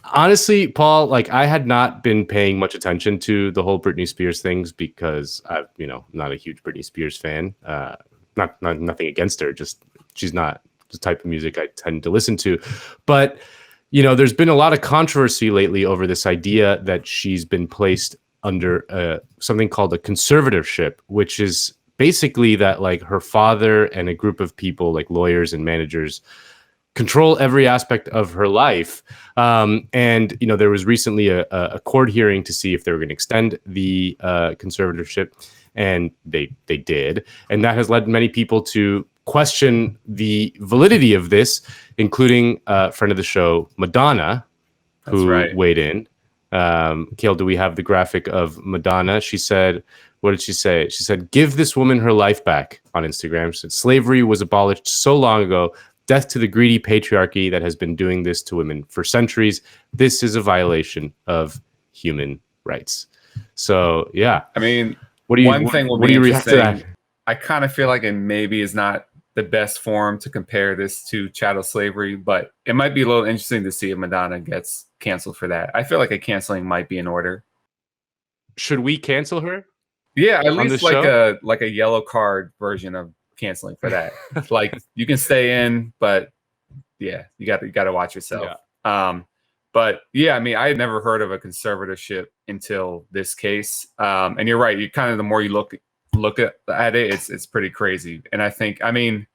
Honestly, Paul, like I had not been paying much attention to the whole Britney Spears things because not a huge Britney Spears fan. Not nothing against her, just she's not the type of music I tend to listen to. But there's been a lot of controversy lately over this idea that she's been placed under something called a conservatorship, which is basically that like her father and a group of people, like lawyers and managers, control every aspect of her life. And there was recently a court hearing to see if they were going to extend the conservatorship, and they did, and that has led many people to question the validity of this, including a friend of the show, Madonna, who weighed in. Kale, do we have the graphic of Madonna? She said, what did she say? She said, "Give this woman her life back," on Instagram. She said, "Slavery was abolished so long ago. Death to the greedy patriarchy that has been doing this to women for centuries. This is a violation of human rights." So, yeah. I mean, what do you react to that? I kind of feel like it maybe is not the best form to compare this to chattel slavery, but it might be a little interesting to see if Madonna gets canceled for that. I feel like a canceling might be in order. Should we cancel her? Yeah, at least like a yellow card version of canceling for that. Like you can stay in, but yeah, you got to watch yourself. Yeah. But yeah, I mean, I had never heard of a conservatorship until this case. And you're right. You kind of, the more you look at it, it's pretty crazy. And I think, I mean,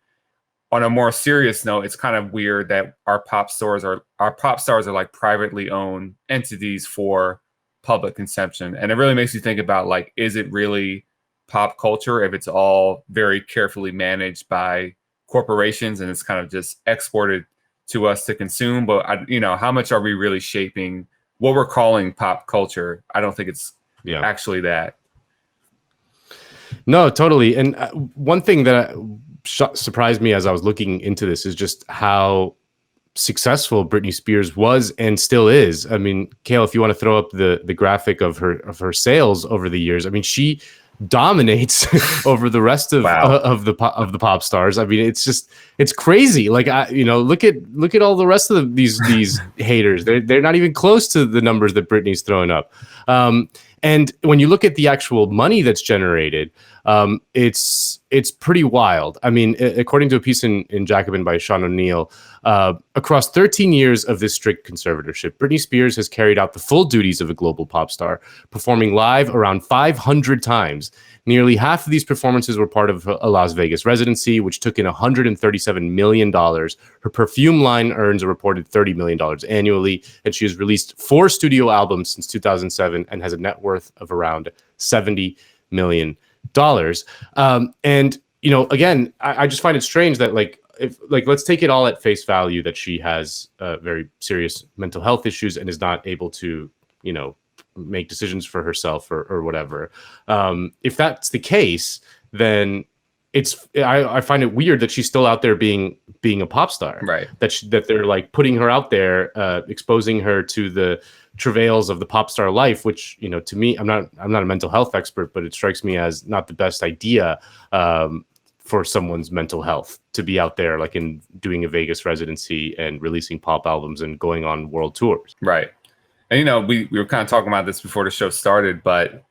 on a more serious note, it's kind of weird that our pop stars are like privately owned entities for public consumption. And it really makes you think about, like, is it really pop culture if it's all very carefully managed by corporations and it's kind of just exported to us to consume? But how much are we really shaping what we're calling pop culture? I don't think it's actually that. No, totally. And one thing that surprised me as I was looking into this is just how successful Britney Spears was and still is. I mean, Kale, if you want to throw up the graphic of her sales over the years, I mean, she dominates over the rest of the pop stars. I mean, it's crazy. Like, look at all the rest of these haters. They're not even close to the numbers that Britney's throwing up. And when you look at the actual money that's generated, it's pretty wild. I mean, according to a piece in Jacobin by Sean O'Neill, across 13 years of this strict conservatorship, Britney Spears has carried out the full duties of a global pop star, performing live around 500 times. Nearly half of these performances were part of a Las Vegas residency, which took in $137 million. Her perfume line earns a reported $30 million annually, and she has released 4 studio albums since 2007 and has a net worth of around $70 million. And, again, I just find it strange that, let's take it all at face value that she has very serious mental health issues and is not able to, make decisions for herself or whatever. If that's the case, then I find it weird that she's still out there being a pop star, right? That they're like putting her out there, exposing her to the travails of the pop star life, which, to me, I'm not a mental health expert, but it strikes me as not the best idea for someone's mental health to be out there, like in doing a Vegas residency and releasing pop albums and going on world tours. Right. And, we were kind of talking about this before the show started, but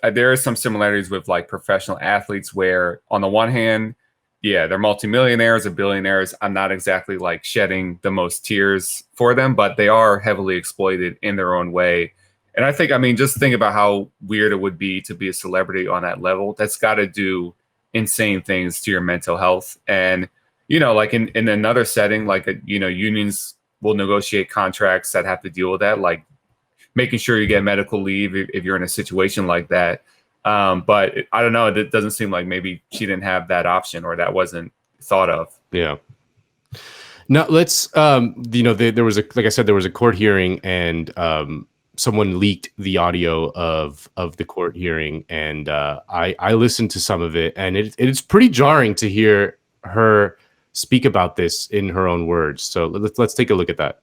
there are some similarities with like professional athletes where on the one hand, yeah, they're multimillionaires or billionaires. I'm not exactly like shedding the most tears for them, but they are heavily exploited in their own way. And I think, just think about how weird it would be to be a celebrity on that level. That's got to do insane things to your mental health. And, like in another setting, like, unions will negotiate contracts that have to deal with that, like making sure you get medical leave if you're in a situation like that. But I don't know. It doesn't seem like maybe she didn't have that option or that wasn't thought of. Yeah. Now let's, there was like I said, there was a court hearing and someone leaked the audio of the court hearing. And I listened to some of it, and it's pretty jarring to hear her speak about this in her own words. So let's take a look at that.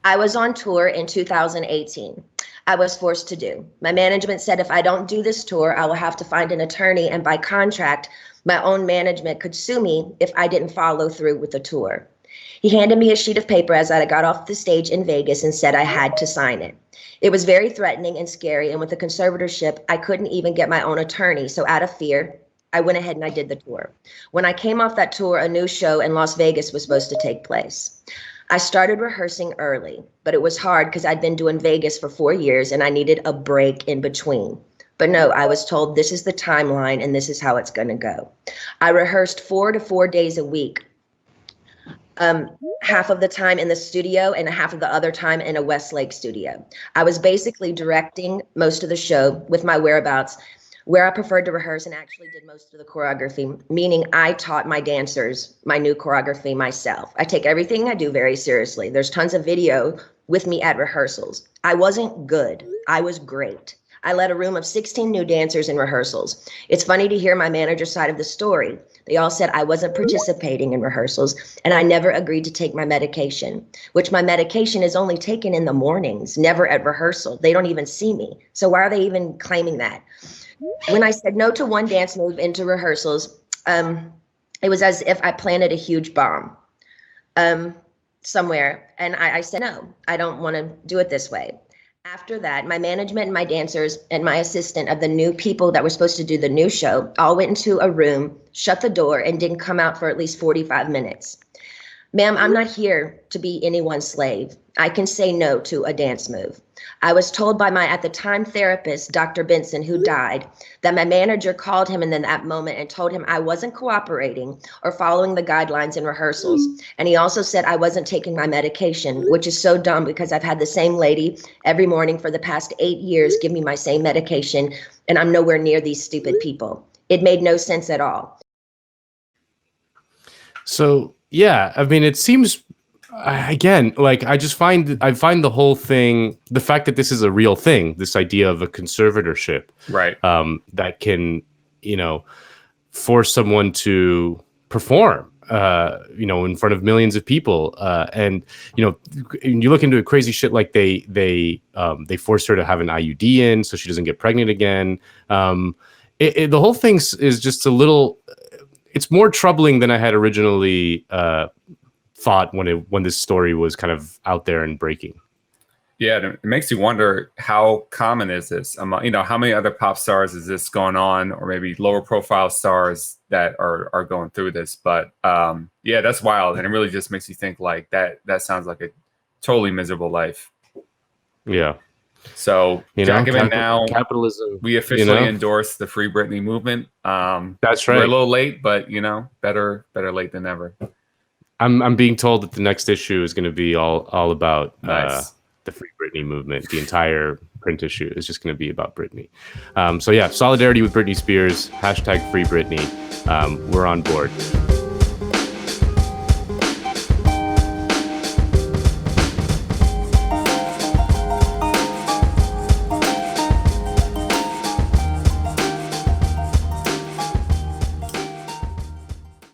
I was on tour in 2018. I was forced to do. My management said if I don't do this tour, I will have to find an attorney, and by contract, my own management could sue me if I didn't follow through with the tour. He handed me a sheet of paper as I got off the stage in Vegas and said I had to sign it. It was very threatening and scary, and with the conservatorship, I couldn't even get my own attorney, so out of fear, I went ahead and I did the tour. When I came off that tour, a new show in Las Vegas was supposed to take place. I started rehearsing early, but it was hard because I'd been doing Vegas for 4 years and I needed a break in between. But no, I was told this is the timeline and this is how it's going to go. I rehearsed 4 to 4 days a week, half of the time in the studio and half of the other time in a Westlake studio. I was basically directing most of the show with my whereabouts, where I preferred to rehearse, and actually did most of the choreography, meaning I taught my dancers my new choreography myself. I take everything I do very seriously. There's tons of video with me at rehearsals. I wasn't good. I was great. I led a room of 16 new dancers in rehearsals. It's funny to hear my manager's side of the story. They all said I wasn't participating in rehearsals and I never agreed to take my medication, which my medication is only taken in the mornings, never at rehearsal. They don't even see me. So why are they even claiming that? When I said no to one dance move into rehearsals, it was as if I planted a huge bomb somewhere. And I said, no, I don't want to do it this way. After that, my management and my dancers and my assistant of the new people that were supposed to do the new show all went into a room, shut the door, and didn't come out for at least 45 minutes. Ma'am, I'm not here to be anyone's slave. I can say no to a dance move. I was told by my, at the time, therapist, Dr. Benson, who died, that my manager called him in that moment and told him I wasn't cooperating or following the guidelines in rehearsals. And he also said I wasn't taking my medication, which is so dumb because I've had the same lady every morning for the past 8 years give me my same medication, and I'm nowhere near these stupid people. It made no sense at all. So, yeah, I mean, it seems, again, like I find the whole thing, the fact that this is a real thing, this idea of a conservatorship, right? That can, force someone to perform, in front of millions of people, and you look into crazy shit like they forced her to have an IUD in so she doesn't get pregnant again. The whole thing is just a little. It's more troubling than I had originally thought when this story was kind of out there and breaking. Yeah, it makes you wonder, how common is this? How many other pop stars is this going on, or maybe lower profile stars that are going through this? But yeah, that's wild, and it really just makes you think like that. That sounds like a totally miserable life. Yeah. So, Jacobin, now capitalism. We officially endorse the Free Britney movement. That's right. We're a little late, but better late than never. I'm being told that the next issue is going to be all about the Free Britney movement. The entire print issue is just going to be about Britney. So yeah, solidarity with Britney Spears. #Free Britney. We're on board.